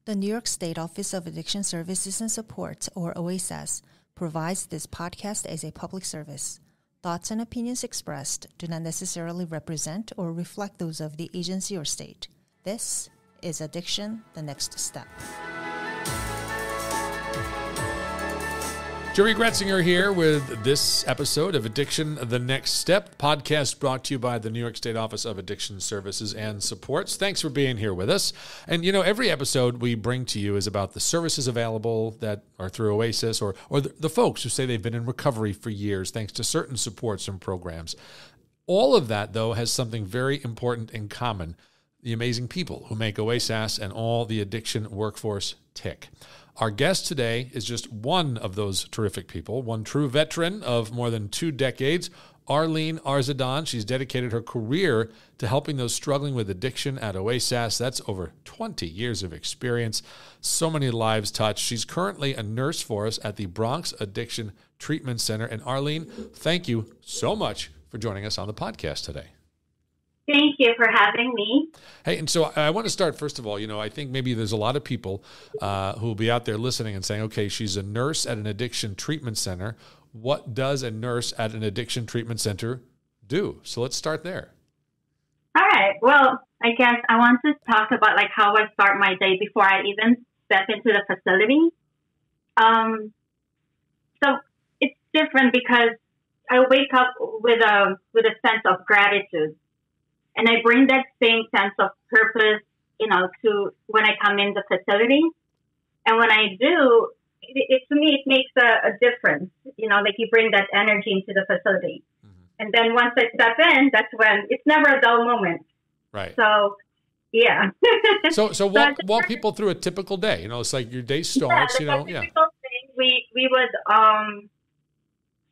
The New York State Office of Addiction Services and Support, or OASAS, provides this podcast as a public service. Thoughts and opinions expressed do not necessarily represent or reflect those of the agency or state. This is Addiction, the Next Step. Jerry Gretzinger here with this episode of Addiction, the Next Step, podcast brought to you by the New York State Office of Addiction Services and Supports. Thanks for being here with us. And, every episode we bring to you is about the services available that are through OASAS or the folks who say they've been in recovery for years thanks to certain supports and programs. All of that, though, has something very important in common: the amazing people who make OASAS and all the addiction workforce tick. Our guest today is just one of those terrific people, one true veteran of more than 2 decades, Arlene Arzadon. She's dedicated her career to helping those struggling with addiction at OASAS. That's over 20 years of experience, so many lives touched. She's currently a nurse for us at the Bronx Addiction Treatment Center. And Arlene, thank you so much for joining us on the podcast today. Thank you for having me. Hey, and so I want to start, first of all, I think maybe there's a lot of people who will be out there listening and saying, okay, she's a nurse at an addiction treatment center. What does a nurse at an addiction treatment center do? So let's start there. All right. Well, I guess I want to talk about how I start my day before I even step into the facility. So it's different because I wake up with a sense of gratitude. And I bring that same sense of purpose, to when I come in the facility. And when I do, to me, it makes a difference. You bring that energy into the facility. Mm-hmm. And then once I step in, that's when it's never a dull moment. Right. So, yeah. so walk people through a typical day. It's like your day starts, a typical thing, we would,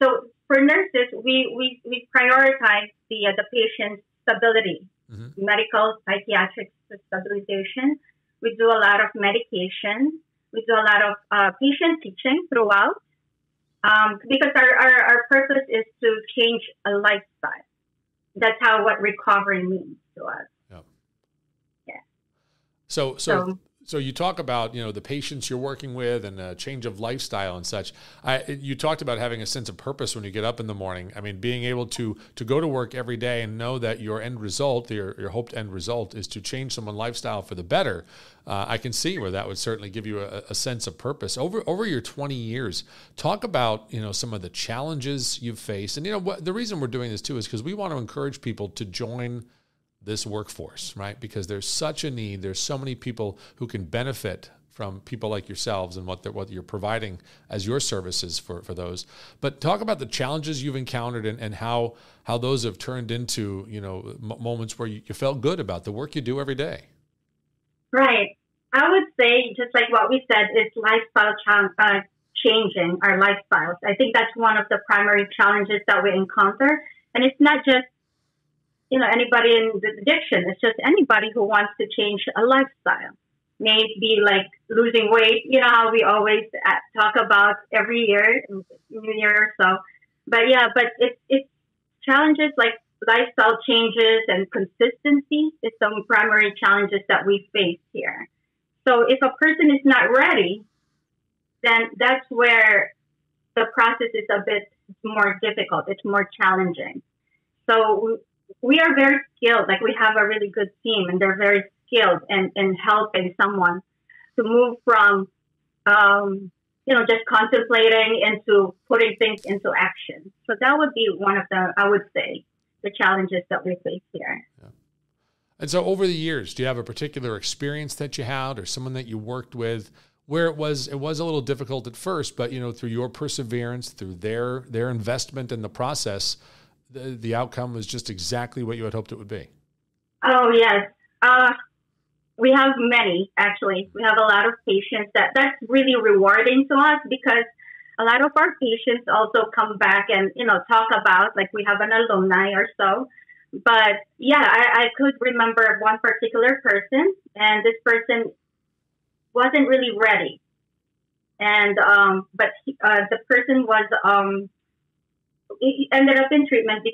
so for nurses, we prioritize the patient's stability, mm-hmm. medical, psychiatric stabilization. We do a lot of medication. We do a lot of patient teaching throughout because our purpose is to change a lifestyle. That's what recovery means to us. Yep. Yeah. So you talk about, the patients you're working with and a change of lifestyle and such. You talked about having a sense of purpose when you get up in the morning. I mean, being able to go to work every day and know that your end result, your hoped end result, is to change someone's lifestyle for the better. I can see where that would certainly give you a sense of purpose. Over your 20 years, talk about, some of the challenges you've faced. And, the reason we're doing this too is because we want to encourage people to join this workforce, right? Because there's such a need. There's so many people who can benefit from people like yourselves and what you're providing as your services for those. But talk about the challenges you've encountered and how those have turned into, moments where you felt good about the work you do every day. Right. I would say, just like what we said, it's lifestyle changing our lifestyles. I think that's one of the primary challenges that we encounter. And it's not just anybody in the addiction. It's just anybody who wants to change a lifestyle. Maybe losing weight, how we always talk about every year, New Year or so. But it's challenges like lifestyle changes and consistency is some primary challenges that we face here. So if a person is not ready, then that's where the process is a bit more difficult. It's more challenging. So we are very skilled. We have a really good team, and they're very skilled in helping someone to move from, just contemplating into putting things into action. So that would be one of the challenges that we face here. Yeah. And so over the years, do you have a particular experience that you had or someone that you worked with where it was a little difficult at first, but, through your perseverance, through their investment in the process, the outcome was just exactly what you had hoped it would be? Oh, yes. We have many, actually. We have a lot of patients that's really rewarding to us because a lot of our patients also come back and, talk about, we have an alumni or so. But, yeah, I could remember one particular person, and this person wasn't really ready. And but the person was he ended up in treatment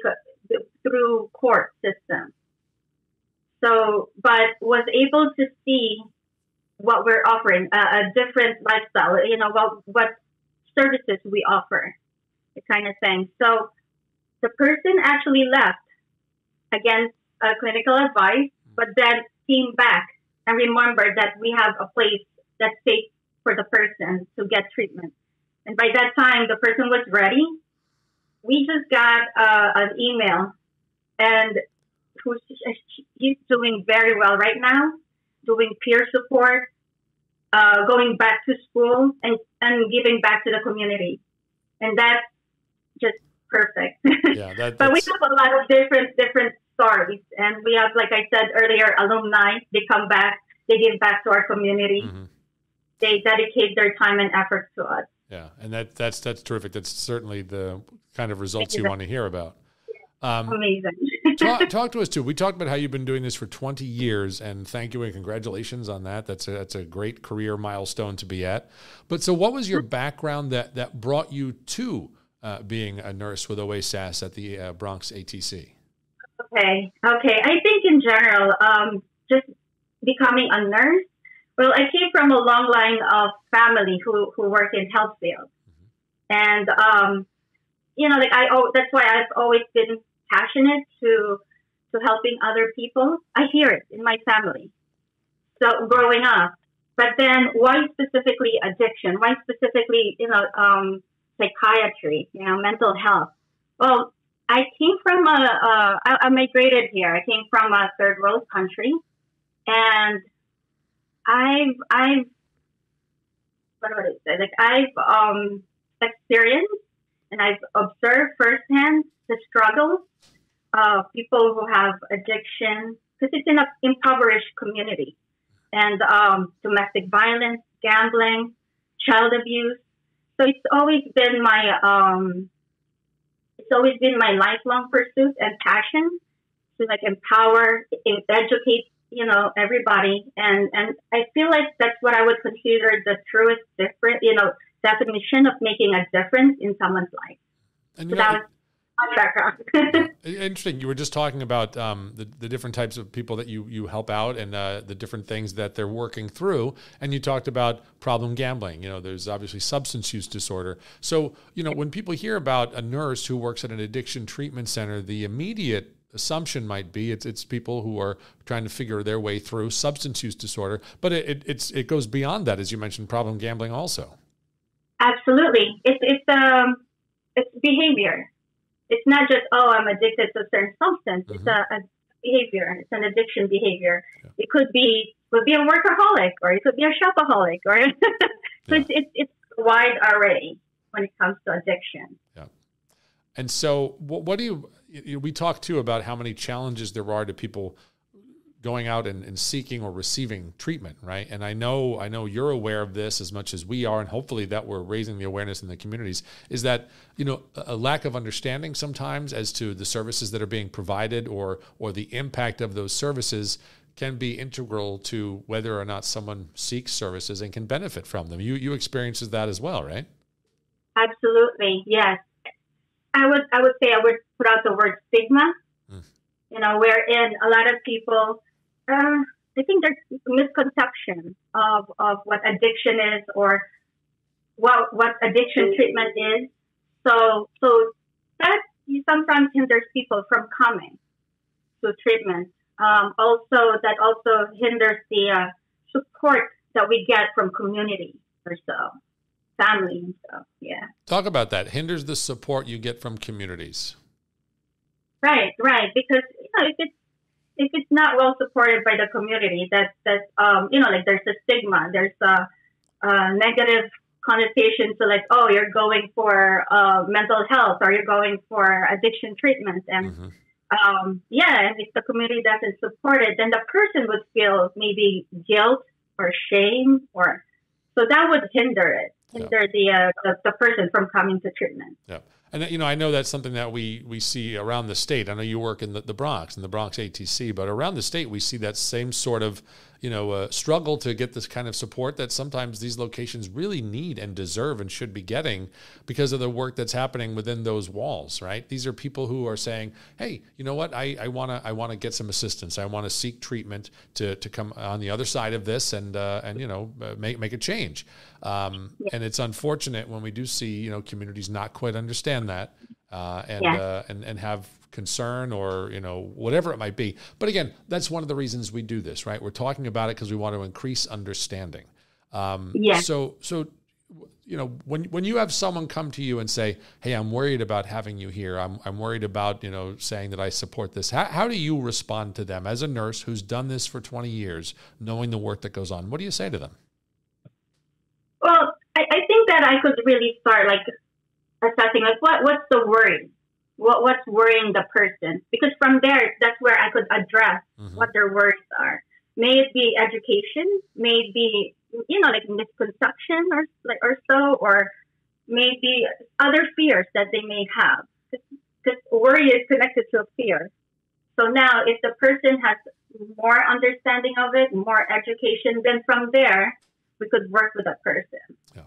through court system. So, but was able to see what we're offering, a different lifestyle, what services we offer, the kind of thing. So the person actually left against clinical advice, but then came back and remembered that we have a place that's safe for the person to get treatment. And by that time, the person was ready. We just got an email, and he's doing very well right now, doing peer support, going back to school, and giving back to the community. And that's just perfect. Yeah, but we have a lot of different stories. And we have, like I said earlier, alumni. They come back, they give back to our community. Mm-hmm. They dedicate their time and effort to us. Yeah, and that's terrific. That's certainly the kind of results you want to hear about. Amazing. talk to us too. We talked about how you've been doing this for 20 years, and thank you and congratulations on that. That's a great career milestone to be at. But so, what was your background that brought you to being a nurse with OASAS at the Bronx ATC? Okay. I think in general, just becoming a nurse. Well, I came from a long line of family who work in health field, and that's why I've always been passionate to helping other people. I hear it in my family. So growing up, but then why specifically addiction? Why specifically psychiatry? Mental health. Well, I came from I migrated here. I came from a third world country, and I've experienced and I've observed firsthand the struggles of people who have addiction, because it's in an impoverished community, and domestic violence, gambling, child abuse. So it's always been my lifelong pursuit and passion to empower, educate everybody, and I feel like that's what I would consider the truest definition of making a difference in someone's life. And so that was my background. Interesting. You were just talking about the different types of people that you help out, and the different things that they're working through. And you talked about problem gambling. There's obviously substance use disorder. So, when people hear about a nurse who works at an addiction treatment center, the immediate assumption might be it's people who are trying to figure their way through substance use disorder, but it goes beyond that, as you mentioned, problem gambling also. Absolutely, it's behavior. It's not just I'm addicted to a certain substance. Mm-hmm. It's a behavior. It's an addiction behavior. Yeah. It could be a workaholic, or it could be a shopaholic, or so yeah. It's a wide array when it comes to addiction. Yeah. And so, what do you? We talked too about how many challenges there are to people going out and seeking or receiving treatment, right? And I know you're aware of this as much as we are, and hopefully that we're raising the awareness in the communities. Is that a lack of understanding sometimes as to the services that are being provided, or the impact of those services can be integral to whether or not someone seeks services and can benefit from them. You experience that as well, right? Absolutely, yes. I would say I would put out the word stigma, wherein a lot of people, I think there's a misconception of what addiction is, or what addiction treatment is. So that sometimes hinders people from coming to treatment. That also hinders the support that we get from community or so. Family and stuff, yeah. Talk about that. Hinders the support you get from communities. Right. Because if it's not well supported by the community, that's there's a stigma, there's a negative connotation to you're going for mental health, or you're going for addiction treatment, and and if the community doesn't support it, then the person would feel maybe guilt or shame, or so that would hinder the person from coming to treatment. Yeah. And, I know that's something that we see around the state. I know you work in the Bronx, in the Bronx ATC, but around the state, we see that same sort of, struggle to get this kind of support that sometimes these locations really need and deserve and should be getting because of the work that's happening within those walls, right? These are people who are saying, hey, you know what, I want to get some assistance. I want to seek treatment to come on the other side of this and make a change. And it's unfortunate when we do see, communities not quite understand that and have concern or, whatever it might be. But again, that's one of the reasons we do this, right? We're talking about it because we want to increase understanding. So, when you have someone come to you and say, hey, I'm worried about having you here. I'm worried about, saying that I support this. How do you respond to them as a nurse who's done this for 20 years, knowing the work that goes on? What do you say to them? Well, I think that I could really start assessing what's the worry? What's worrying the person? Because from there, that's where I could address what their worries are. May it be education, may it be, misconception or so, or maybe other fears that they may have. Because worry is connected to a fear. So now if the person has more understanding of it, more education, then from there, we could work with a person. Yeah.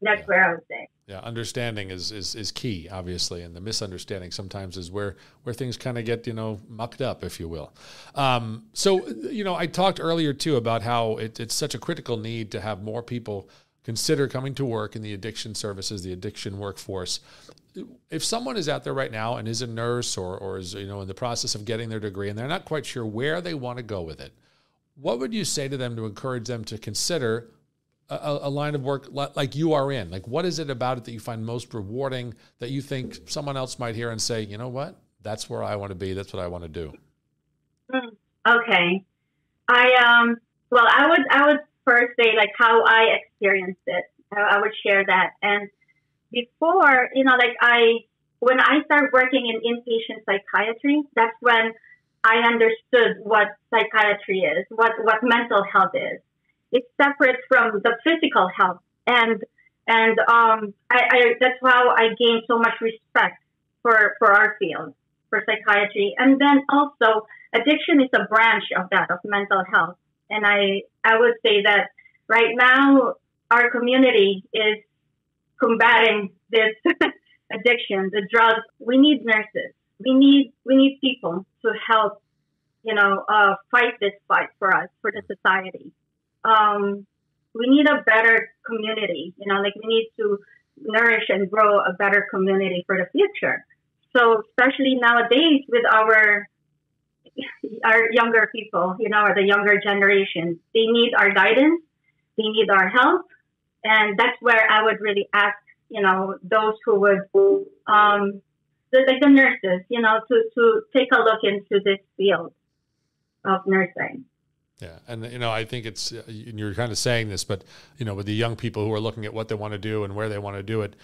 That's where I would say. Yeah, understanding is key, obviously, and the misunderstanding sometimes is where things kind of get, mucked up, if you will. I talked earlier, too, about how it's such a critical need to have more people consider coming to work in the addiction services, the addiction workforce. If someone is out there right now and is a nurse or is, in the process of getting their degree and they're not quite sure where they want to go with it, what would you say to them to encourage them to consider a line of work like you are in? Like, what is it about it that you find most rewarding that you think someone else might hear and say, you know what, that's where I want to be. That's what I want to do. Okay. I would first say how I experienced it. I would share that. And before, when I started working in inpatient psychiatry, that's when I understood what psychiatry is, what mental health is. It's separate from the physical health, and that's how I gained so much respect for our field, for psychiatry. And then also, addiction is a branch of mental health. And I would say that right now our community is combating this addiction, the drugs. We need nurses. We need people to help, fight this fight for us, for the society. We need a better community, we need to nourish and grow a better community for the future. So especially nowadays with our younger people, or the younger generation, they need our guidance, they need our help. And that's where I would really ask, those who would, the nurses, to take a look into this field of nursing. Yeah. And, I think it's, you're kind of saying this, but, with the young people who are looking at what they want to do and where they want to do it,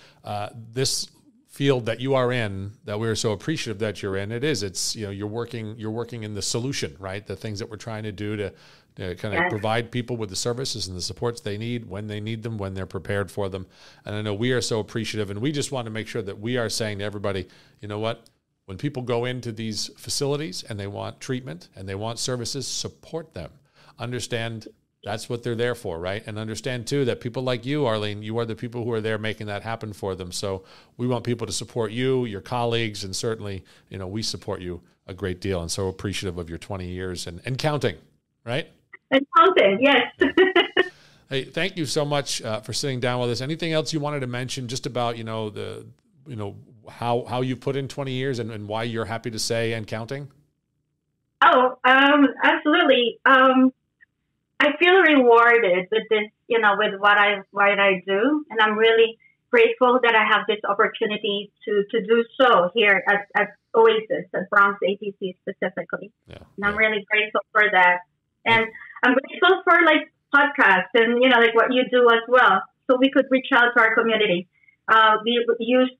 this field that you are in, that we're so appreciative that you're in, it's, you're working in the solution, right? The things that we're trying to do to kind of provide people with the services and the supports they need when they need them, when they're prepared for them. And I know we are so appreciative, and we just want to make sure that we are saying to everybody, you know what? When people go into these facilities and they want treatment and they want services, support them. Understand that's what they're there for, right? And understand, too, that people like you, Arlene, you are the people who are there making that happen for them. So we want people to support you, your colleagues, and certainly, we support you a great deal and so appreciative of your 20 years and counting, right? And counting, yes. Hey, thank you so much for sitting down with us. Anything else you wanted to mention just about, how you put in 20 years and why you're happy to say and counting? Oh, absolutely. I feel rewarded with this, with what I do, and I'm really grateful that I have this opportunity to do so here at OASAS, at Bronx ATC specifically. Yeah, and I'm really grateful for that, and I'm grateful for podcasts and what you do as well, so we could reach out to our community. We use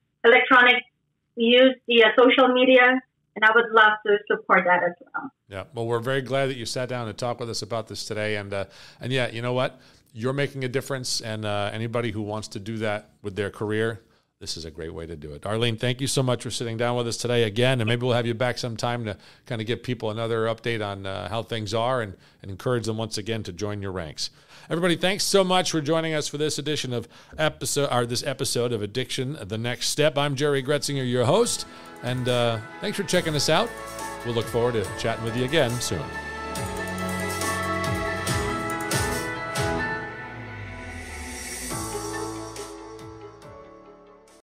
the social media. And I would love to support that as well. Yeah, well, we're very glad that you sat down and talked with us about this today. And yeah, you know what? You're making a difference. And anybody who wants to do that with their career, this is a great way to do it. Arlene, thank you so much for sitting down with us today again, and maybe we'll have you back sometime to kind of give people another update on how things are and encourage them once again to join your ranks. Everybody, thanks so much for joining us for this edition of this episode of Addiction, The Next Step. I'm Jerry Gretzinger, your host, and thanks for checking us out. We'll look forward to chatting with you again soon.